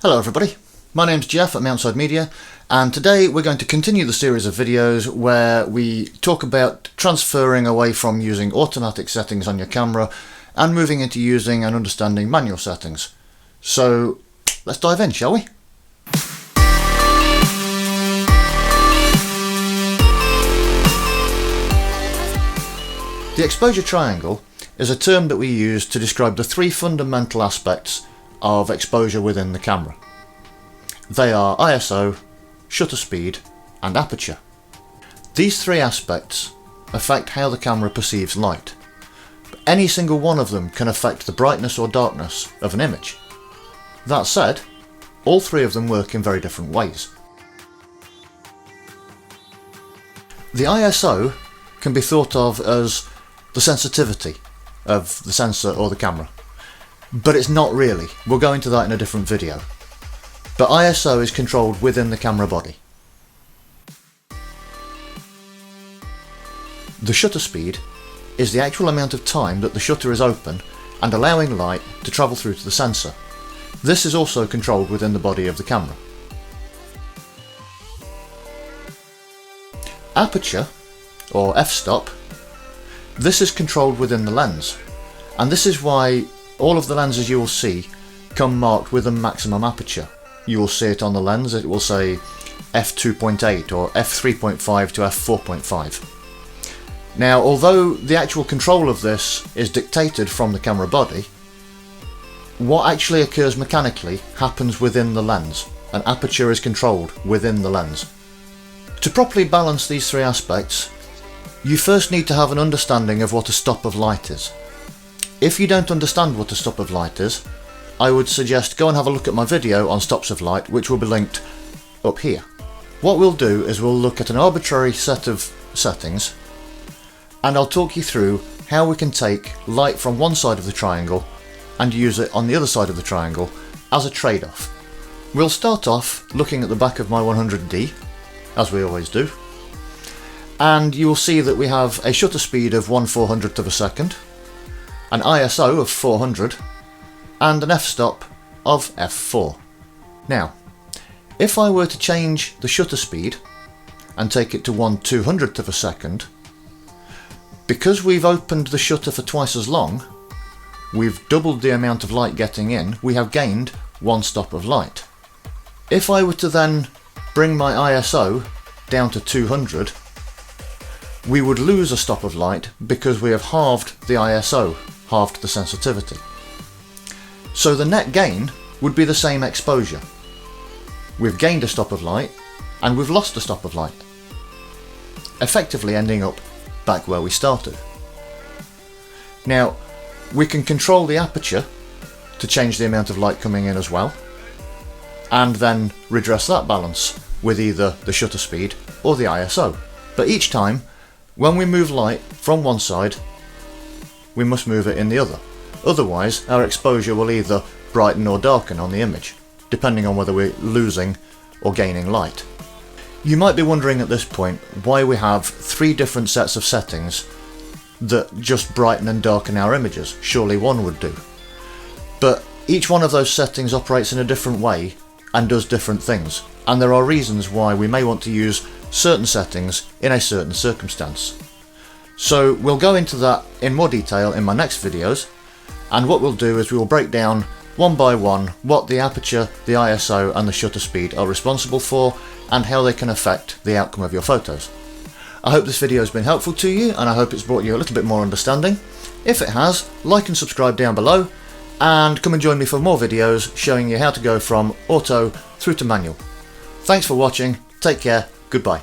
Hello everybody, my name's Jeff at Mountside Media, and today we're going to continue the series of videos where we talk about transferring away from using automatic settings on your camera and moving into using and understanding manual settings. So let's dive in, shall we? The exposure triangle is a term that we use to describe the three fundamental aspects of exposure within the camera. They are ISO, shutter speed and aperture. These three aspects affect how the camera perceives light. But any single one of them can affect the brightness or darkness of an image. That said, all three of them work in very different ways. The ISO can be thought of as the sensitivity of the sensor or the camera. But it's not really. We'll go into that in a different video. But ISO is controlled within the camera body. The shutter speed is the actual amount of time that the shutter is open and allowing light to travel through to the sensor. This is also controlled within the body of the camera. Aperture, or f-stop, this is controlled within the lens, and this is why all of the lenses you will see come marked with a maximum aperture. You will see it on the lens, it will say f2.8 or f3.5 to f4.5. Now, although the actual control of this is dictated from the camera body, what actually occurs mechanically happens within the lens, and aperture is controlled within the lens. To properly balance these three aspects, you first need to have an understanding of what a stop of light is. If you don't understand what a stop of light is, I would suggest go and have a look at my video on stops of light, which will be linked up here. What we'll do is we'll look at an arbitrary set of settings, and I'll talk you through how we can take light from one side of the triangle and use it on the other side of the triangle as a trade-off. We'll start off looking at the back of my 100D, as we always do, and you will see that we have a shutter speed of 1/400th of a second, an ISO of 400, and an f-stop of f4. Now, if I were to change the shutter speed and take it to 1/200th of a second, because we've opened the shutter for twice as long, we've doubled the amount of light getting in, we have gained one stop of light. If I were to then bring my ISO down to 200, we would lose a stop of light because we have halved the ISO, halved the sensitivity. So the net gain would be the same exposure. We've gained a stop of light and we've lost a stop of light, effectively ending up back where we started. Now, we can control the aperture to change the amount of light coming in as well, and then redress that balance with either the shutter speed or the ISO. But each time, when we move light from one side, we must move it in the other. Otherwise, our exposure will either brighten or darken on the image, depending on whether we're losing or gaining light. You might be wondering at this point why we have three different sets of settings that just brighten and darken our images. Surely one would do. But each one of those settings operates in a different way and does different things, and there are reasons why we may want to use certain settings in a certain circumstance. So we'll go into that in more detail in my next videos, and what we'll do is we will break down one by one what the aperture, the ISO and the shutter speed are responsible for and how they can affect the outcome of your photos. I hope this video has been helpful to you, and I hope it's brought you a little bit more understanding. If it has, like and subscribe down below, and come and join me for more videos showing you how to go from auto through to manual. Thanks for watching, take care, goodbye.